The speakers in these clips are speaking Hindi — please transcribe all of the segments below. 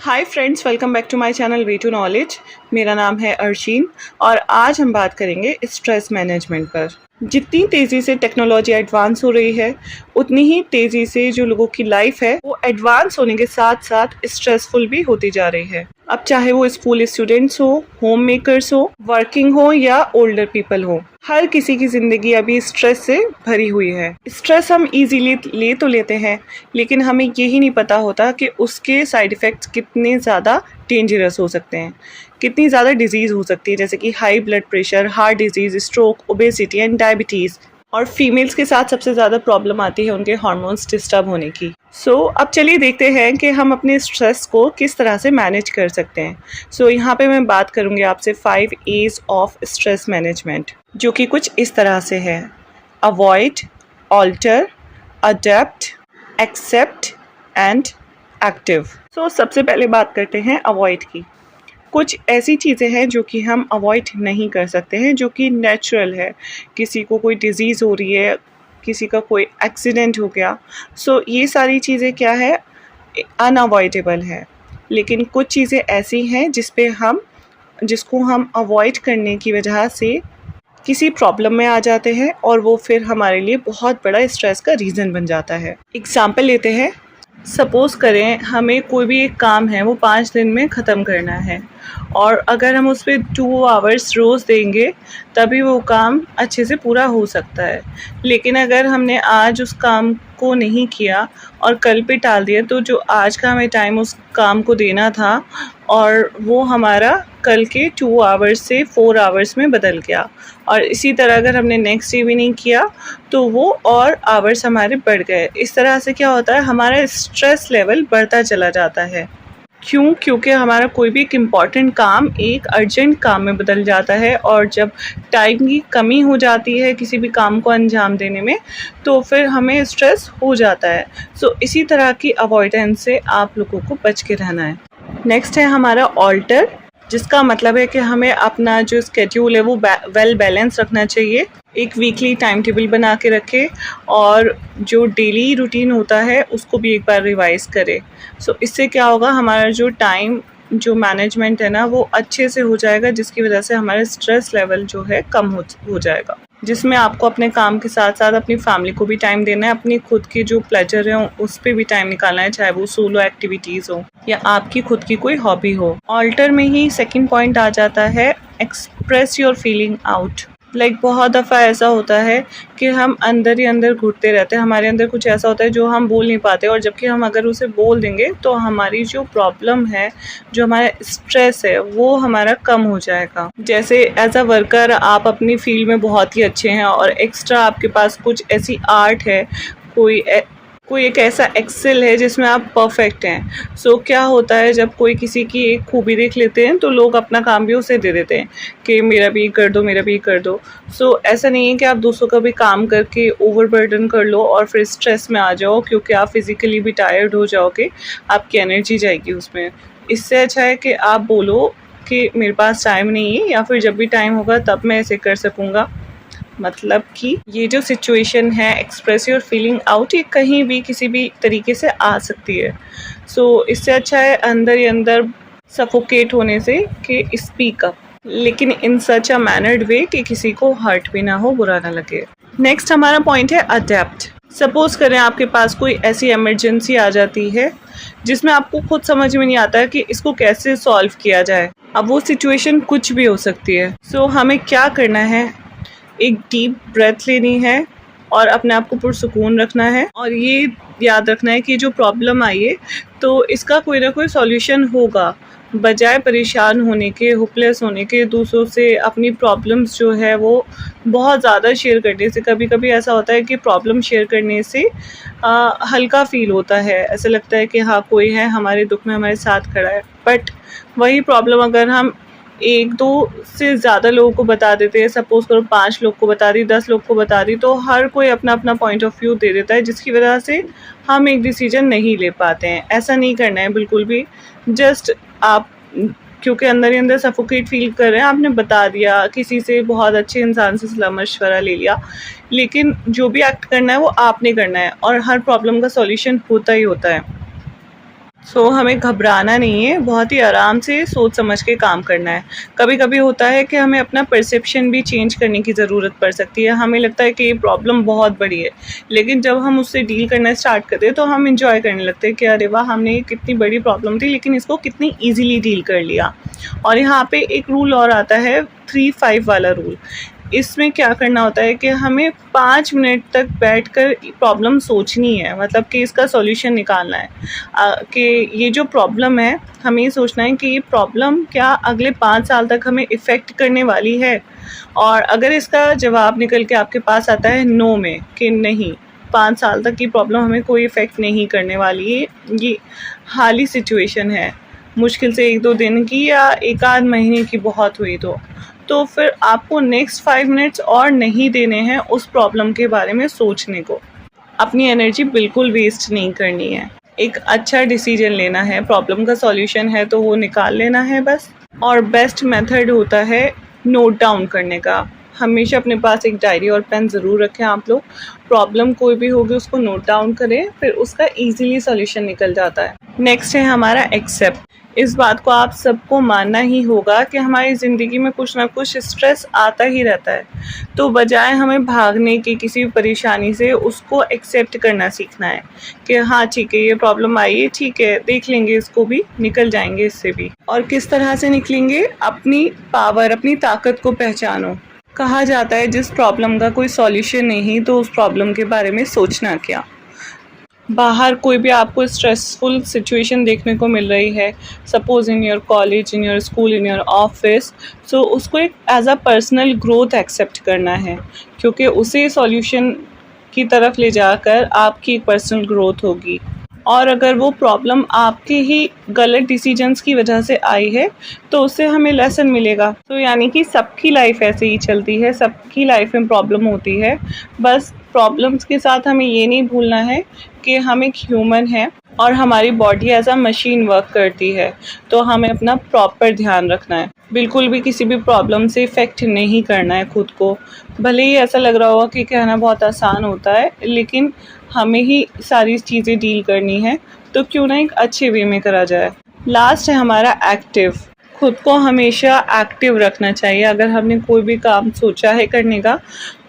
Hi friends, welcome back to my channel way to knowledge. मेरा नाम है अर्शीन और आज हम बात करेंगे स्ट्रेस मैनेजमेंट पर। जितनी तेज़ी से टेक्नोलॉजी एडवांस हो रही है उतनी ही तेज़ी से जो लोगों की लाइफ है वो एडवांस होने के साथ साथ स्ट्रेसफुल भी होती जा रही है। अब चाहे वो स्कूल स्टूडेंट्स हो, होम मेकर्स हो, वर्किंग हो या ओल्डर पीपल हो, हर किसी की ज़िंदगी अभी स्ट्रेस से भरी हुई है। स्ट्रेस हम इजीली ले तो लेते हैं, लेकिन हमें यही नहीं पता होता कि उसके साइड इफ़ेक्ट्स कितने ज़्यादा डेंजरस हो सकते हैं, कितनी ज़्यादा डिजीज़ हो सकती है, जैसे कि high blood pressure, heart disease, stroke, obesity and diabetes. और फीमेल्स के साथ सबसे ज़्यादा प्रॉब्लम आती है उनके हार्मोन्स डिस्टर्ब होने की। अब चलिए देखते हैं कि हम अपने स्ट्रेस को किस तरह से मैनेज कर सकते हैं। यहाँ पे मैं बात करूँगी आपसे 5 A's ऑफ स्ट्रेस मैनेजमेंट, जो कि कुछ इस तरह से है: avoid, alter, adapt, accept and active. सबसे पहले बात करते हैं अवॉइड की। कुछ ऐसी चीज़ें हैं जो कि हम अवॉइड नहीं कर सकते हैं, जो कि नेचुरल है। किसी को कोई डिज़ीज़ हो रही है, किसी का कोई एक्सीडेंट हो गया, ये सारी चीज़ें क्या है, अनअवॉइडेबल है। लेकिन कुछ चीज़ें ऐसी हैं जिसको हम अवॉइड करने की वजह से किसी प्रॉब्लम में आ जाते हैं और वो फिर हमारे लिए बहुत बड़ा स्ट्रेस का रीज़न बन जाता है। एग्ज़ाम्पल लेते हैं। सपोज़ करें हमें कोई भी एक काम है वो 5 दिन में ख़त्म करना है, और अगर हम उस पर 2 आवर्स रोज़ देंगे तभी वो काम अच्छे से पूरा हो सकता है। लेकिन अगर हमने आज उस काम को नहीं किया और कल पे टाल दिया, तो जो आज का हमें टाइम उस काम को देना था और वो हमारा कल के 2 आवर्स से 4 आवर्स में बदल गया। और इसी तरह अगर हमने नेक्स्ट डे भी नहीं किया तो वो और आवर्स हमारे बढ़ गए। इस तरह से क्या होता है, हमारा स्ट्रेस लेवल बढ़ता चला जाता है। क्योंकि हमारा कोई भी एक इम्पॉर्टेंट काम एक अर्जेंट काम में बदल जाता है, और जब टाइम की कमी हो जाती है किसी भी काम को अंजाम देने में, तो फिर हमें स्ट्रेस हो जाता है। इसी तरह की अवॉइडेंस से आप लोगों को बच के रहना है। नेक्स्ट है हमारा ऑल्टर, जिसका मतलब है कि हमें अपना जो स्केड्यूल है वो वेल बैलेंस रखना चाहिए। एक वीकली टाइम टेबल बना के रखें और जो डेली रूटीन होता है उसको भी एक बार रिवाइज़ करें। इससे क्या होगा, हमारा जो टाइम जो मैनेजमेंट है ना वो अच्छे से हो जाएगा, जिसकी वजह से हमारा स्ट्रेस लेवल जो है कम हो जाएगा, जिसमें आपको अपने काम के साथ साथ अपनी फैमिली को भी टाइम देना है, अपनी खुद की जो प्लेजर है उस पर भी टाइम निकालना है, चाहे वो सोलो एक्टिविटीज़ हो या आपकी खुद की कोई हॉबी हो। ऑल्टर में ही सेकंड पॉइंट आ जाता है एक्सप्रेस योर फीलिंग आउट। बहुत दफ़ा ऐसा होता है कि हम अंदर ही अंदर घुटते रहते हैं, हमारे अंदर कुछ ऐसा होता है जो हम बोल नहीं पाते, और जबकि हम अगर उसे बोल देंगे तो हमारी जो प्रॉब्लम है, जो हमारा स्ट्रेस है, वो हमारा कम हो जाएगा। जैसे एज अ वर्कर आप अपनी फील्ड में बहुत ही अच्छे हैं और एक्स्ट्रा आपके पास कुछ ऐसी आर्ट है, कोई एक ऐसा एक्सेल है जिसमें आप परफेक्ट हैं। क्या होता है, जब कोई किसी की एक खूबी देख लेते हैं तो लोग अपना काम भी उसे दे देते हैं कि मेरा भी कर दो, मेरा भी कर दो। ऐसा नहीं है कि आप दूसरों का भी काम करके ओवरबर्डन कर लो और फिर स्ट्रेस में आ जाओ, क्योंकि आप फिज़िकली भी टायर्ड हो जाओगे, आपकी एनर्जी जाएगी उसमें। इससे अच्छा है कि आप बोलो कि मेरे पास टाइम नहीं है, या फिर जब भी टाइम होगा तब मैं ऐसे कर सकूँगा। मतलब कि ये जो सिचुएशन है, एक्सप्रेस योर फीलिंग आउट, ये कहीं भी किसी भी तरीके से आ सकती है। इससे अच्छा है अंदर ही अंदर सफोकेट होने से कि स्पीक अप, लेकिन इन सच अ मैनर्ड वे कि किसी को हर्ट भी ना हो, बुरा ना लगे। नेक्स्ट हमारा पॉइंट है अडेप्ट। सपोज करें आपके पास कोई ऐसी इमरजेंसी आ जाती है जिसमें आपको खुद समझ में नहीं आता है कि इसको कैसे सॉल्व किया जाए। अब वो सिचुएशन कुछ भी हो सकती है। हमें क्या करना है, एक डीप ब्रेथ लेनी है और अपने आप को पुरसुकून रखना है, और ये याद रखना है कि जो प्रॉब्लम आई है तो इसका कोई ना कोई सॉल्यूशन होगा। बजाय परेशान होने के, होपलेस होने के, दूसरों से अपनी प्रॉब्लम्स जो है वो बहुत ज़्यादा शेयर करने से, कभी कभी ऐसा होता है कि प्रॉब्लम शेयर करने से हल्का फील होता है, ऐसा लगता है कि हाँ कोई है हमारे दुख में हमारे साथ खड़ा है। बट वही प्रॉब्लम अगर हम 1-2 से ज़्यादा लोगों को बता देते हैं, सपोज़ करो 5 लोग को बता दी, 10 लोग को बता दी, तो हर कोई अपना अपना पॉइंट ऑफ व्यू दे देता है, जिसकी वजह से हम एक डिसीजन नहीं ले पाते हैं। ऐसा नहीं करना है बिल्कुल भी। जस्ट आप क्योंकि अंदर ही अंदर सफोकेट फील कर रहे हैं, आपने बता दिया, किसी से बहुत अच्छे इंसान से सलाह मशवरा ले लिया, लेकिन जो भी एक्ट करना है वो आपने करना है, और हर प्रॉब्लम का सॉल्यूशन होता ही होता है। हमें घबराना नहीं है, बहुत ही आराम से सोच समझ के काम करना है। कभी कभी होता है कि हमें अपना परसेप्शन भी चेंज करने की ज़रूरत पड़ सकती है। हमें लगता है कि ये प्रॉब्लम बहुत बड़ी है, लेकिन जब हम उससे डील करना स्टार्ट करते हैं तो हम इंजॉय करने लगते हैं कि अरे वाह, हमने ये कितनी बड़ी प्रॉब्लम थी लेकिन इसको कितनी ईजिली डील कर लिया। और यहाँ पे एक रूल और आता है, 3-5 वाला रूल। इसमें क्या करना होता है कि हमें 5 मिनट तक बैठकर प्रॉब्लम सोचनी है, मतलब कि इसका सॉल्यूशन निकालना है। कि ये जो प्रॉब्लम है, हमें ये सोचना है कि ये प्रॉब्लम क्या अगले 5 साल तक हमें इफ़ेक्ट करने वाली है। और अगर इसका जवाब निकल के आपके पास आता है नो में, कि नहीं, 5 साल तक ये प्रॉब्लम हमें कोई इफ़ेक्ट नहीं करने वाली है, ये हाल सिचुएशन है, मुश्किल से 1-2 दिन की या 1 आध महीने की बहुत हुई तो फिर आपको नेक्स्ट 5 मिनट्स और नहीं देने हैं उस प्रॉब्लम के बारे में सोचने को। अपनी एनर्जी बिल्कुल वेस्ट नहीं करनी है। एक अच्छा डिसीजन लेना है, प्रॉब्लम का सॉल्यूशन है तो वो निकाल लेना है बस। और बेस्ट मेथड होता है नोट डाउन करने का। हमेशा अपने पास एक डायरी और पेन ज़रूर रखें आप लोग। प्रॉब्लम कोई भी होगी उसको नोट डाउन करें, फिर उसका ईज़िली सॉल्यूशन निकल जाता है। नेक्स्ट है हमारा एक्सेप्ट। इस बात को आप सबको मानना ही होगा कि हमारी ज़िंदगी में कुछ ना कुछ स्ट्रेस आता ही रहता है। तो बजाय हमें भागने की किसी भी परेशानी से, उसको एक्सेप्ट करना सीखना है कि हाँ ठीक है, ये प्रॉब्लम आई है, ठीक है, देख लेंगे, इसको भी निकल जाएंगे इससे भी। और किस तरह से निकलेंगे? अपनी पावर, अपनी ताकत को पहचानो। कहा जाता है जिस प्रॉब्लम का कोई सॉल्यूशन नहीं तो उस प्रॉब्लम के बारे में सोचना क्या। बाहर कोई भी आपको स्ट्रेसफुल सिचुएशन देखने को मिल रही है, suppose in your college, in your school, in your office, so उसको एक as a personal growth accept करना है, क्योंकि उसे सॉल्यूशन की तरफ ले जाकर आपकी एक पर्सनल ग्रोथ होगी। और अगर वो प्रॉब्लम आपके ही गलत डिसीजंस की वजह से आई है तो उससे हमें लेसन मिलेगा। तो यानी कि सबकी लाइफ ऐसे ही चलती है, सबकी लाइफ में प्रॉब्लम होती है। बस प्रॉब्लम्स के साथ हमें ये नहीं भूलना है कि हम एक ह्यूमन हैं और हमारी body as a machine work करती है, तो हमें अपना प्रॉपर ध्यान रखना है। बिल्कुल भी किसी भी प्रॉब्लम से इफ़ेक्ट नहीं करना है खुद को। भले ही ऐसा लग रहा होगा कि कहना बहुत आसान होता है, लेकिन हमें ही सारी चीज़ें डील करनी है, तो क्यों ना एक अच्छे वे में करा जाए। लास्ट है हमारा एक्टिव। खुद को हमेशा एक्टिव रखना चाहिए। अगर हमने कोई भी काम सोचा है करने का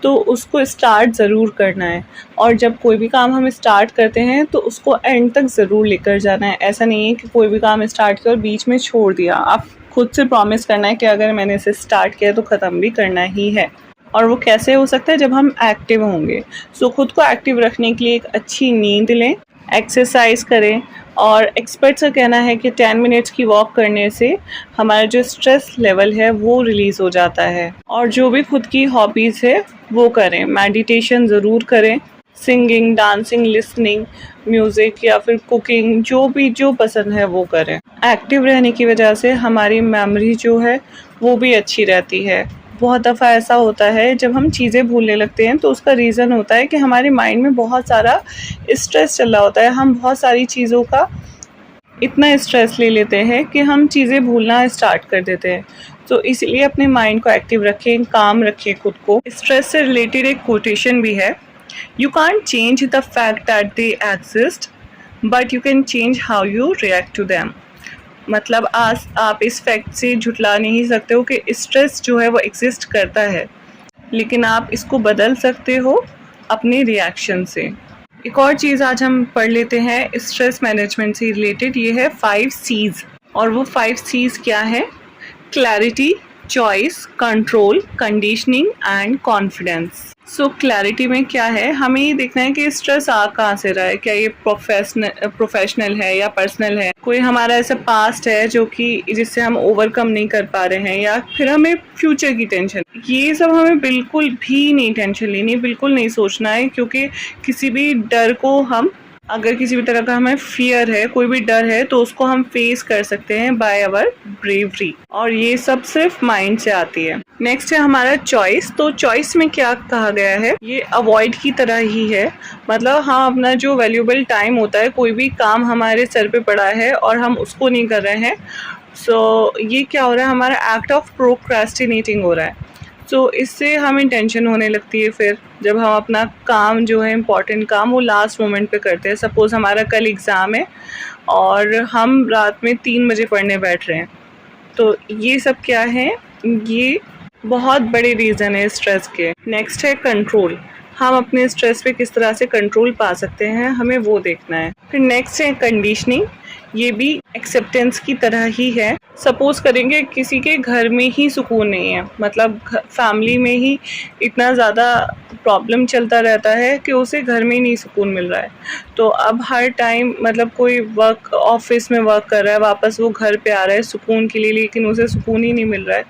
तो उसको स्टार्ट ज़रूर करना है, और जब कोई भी काम हम स्टार्ट करते हैं तो उसको एंड तक ज़रूर लेकर जाना है। ऐसा नहीं है कि कोई भी काम स्टार्ट किया और बीच में छोड़ दिया। आप खुद से प्रॉमिस करना है कि अगर मैंने इसे स्टार्ट किया तो ख़त्म भी करना ही है। और वो कैसे हो सकता है? जब हम एक्टिव होंगे। सो खुद को एक्टिव रखने के लिए एक अच्छी नींद लें, एक्सरसाइज करें, और एक्सपर्ट्स का कहना है कि 10 मिनट्स की वॉक करने से हमारा जो स्ट्रेस लेवल है वो रिलीज़ हो जाता है। और जो भी खुद की हॉबीज़ है वो करें, मेडिटेशन ज़रूर करें, सिंगिंग, डांसिंग, लिसनिंग म्यूज़िक या फिर कुकिंग, जो पसंद है वो करें। एक्टिव रहने की वजह से हमारी मेमोरी जो है वो भी अच्छी रहती है। बहुत दफ़ा ऐसा होता है जब हम चीज़ें भूलने लगते हैं तो उसका रीज़न होता है कि हमारे माइंड में बहुत सारा स्ट्रेस चल रहा होता है। हम बहुत सारी चीज़ों का इतना स्ट्रेस ले लेते हैं कि हम चीज़ें भूलना स्टार्ट कर देते हैं। तो इसलिए अपने माइंड को एक्टिव रखें, काम रखें खुद को। स्ट्रेस से रिलेटेड एक कोटेशन भी है, you can't change the fact that they exist but you can change how you react to them. मतलब आज आप इस फैक्ट से झुटला नहीं सकते हो कि स्ट्रेस जो है वो एग्जिस्ट करता है, लेकिन आप इसको बदल सकते हो अपने रिएक्शन से। एक और चीज़ आज हम पढ़ लेते हैं स्ट्रेस मैनेजमेंट से रिलेटेड, ये है 5 C's। और वो 5 C's क्या है? Clarity, choice, control, conditioning and confidence. So clarity में क्या है? हमें ये देखना है कि स्ट्रेस आ कहाँ से रहा है। क्या ये प्रोफेशनल है या पर्सनल है? कोई हमारा ऐसा पास्ट है जो कि जिससे हम ओवरकम नहीं कर पा रहे हैं, या फिर हमें फ्यूचर की टेंशन। ये सब हमें बिल्कुल भी नहीं टेंशन लेनी, बिल्कुल नहीं सोचना है, क्योंकि किसी भी डर को हम, अगर किसी भी तरह का हमें फियर है, कोई भी डर है, तो उसको हम फेस कर सकते हैं बाय आवर ब्रेवरी। और ये सब सिर्फ माइंड से आती है। नेक्स्ट है हमारा चॉइस। तो चॉइस में क्या कहा गया है? ये अवॉइड की तरह ही है। मतलब हम अपना जो वैल्यूएबल टाइम होता है, कोई भी काम हमारे सर पे पड़ा है और हम उसको नहीं कर रहे हैं, सो ये क्या हो रहा है? हमारा एक्ट ऑफ प्रोक्रेस्टिनेटिंग हो रहा है। सो इससे हमें टेंशन होने लगती है फिर जब हम अपना काम जो है इम्पॉर्टेंट काम वो लास्ट मोमेंट पे करते हैं। सपोज़ हमारा कल एग्ज़ाम है और हम रात में 3 बजे पढ़ने बैठ रहे हैं, तो ये सब क्या है, ये बहुत बड़े रीज़न है स्ट्रेस के। नेक्स्ट है कंट्रोल। हम अपने स्ट्रेस पे किस तरह से कंट्रोल पा सकते हैं, हमें वो देखना है। फिर नेक्स्ट है कंडीशनिंग। ये भी एक्सेप्टेंस की तरह ही है। सपोज़ करेंगे किसी के घर में ही सुकून नहीं है, मतलब फैमिली में ही इतना ज़्यादा प्रॉब्लम चलता रहता है कि उसे घर में ही नहीं सुकून मिल रहा है। तो अब हर टाइम मतलब कोई वर्क ऑफिस में वर्क कर रहा है, वापस वो घर पे आ रहा है सुकून के लिए, लेकिन उसे सुकून ही नहीं मिल रहा है।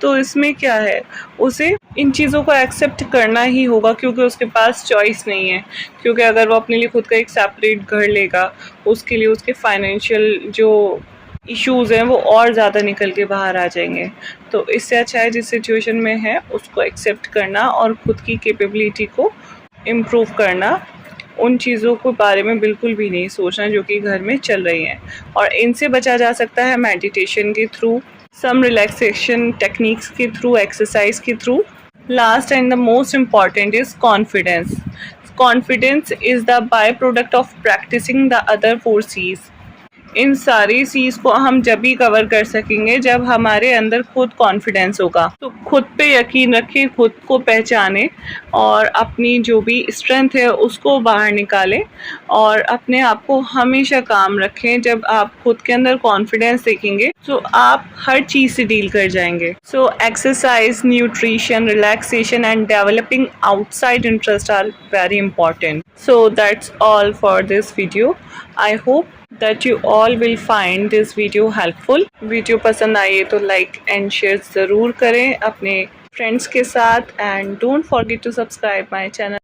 तो इसमें क्या है, उसे इन चीज़ों को एक्सेप्ट करना ही होगा क्योंकि उसके पास चॉइस नहीं है। क्योंकि अगर वो अपने लिए खुद का एक सेपरेट घर लेगा, उसके लिए उसके फाइनेंशियल जो इश्यूज़ हैं वो और ज़्यादा निकल के बाहर आ जाएंगे। तो इससे अच्छा है जिस सिचुएशन में है उसको एक्सेप्ट करना और ख़ुद की कैपेबिलिटी को इम्प्रूव करना। उन चीज़ों के बारे में बिल्कुल भी नहीं सोचना जो कि घर में चल रही हैं, और इनसे बचा जा सकता है मेडिटेशन के थ्रू, सम रिलैक्सेशन टेक्निक्स के थ्रू, एक्सरसाइज के through. Last and the most important is confidence. Confidence is the by product of practising the other 4 C's। इन सारी चीज़ को हम जब भी कवर कर सकेंगे जब हमारे अंदर खुद कॉन्फिडेंस होगा। तो खुद पे यकीन रखें, खुद को पहचानें और अपनी जो भी स्ट्रेंथ है उसको बाहर निकालें और अपने आप को हमेशा काम रखें। जब आप खुद के अंदर कॉन्फिडेंस देखेंगे तो आप हर चीज़ से डील कर जाएंगे। So exercise, nutrition, relaxation and developing outside interest are very important. So that's all for this video. I hope that you all will find this video helpful। Video पसंद आई तो लाइक एंड शेयर ज़रूर करें अपने फ्रेंड्स के साथ, and don't forget to subscribe my channel.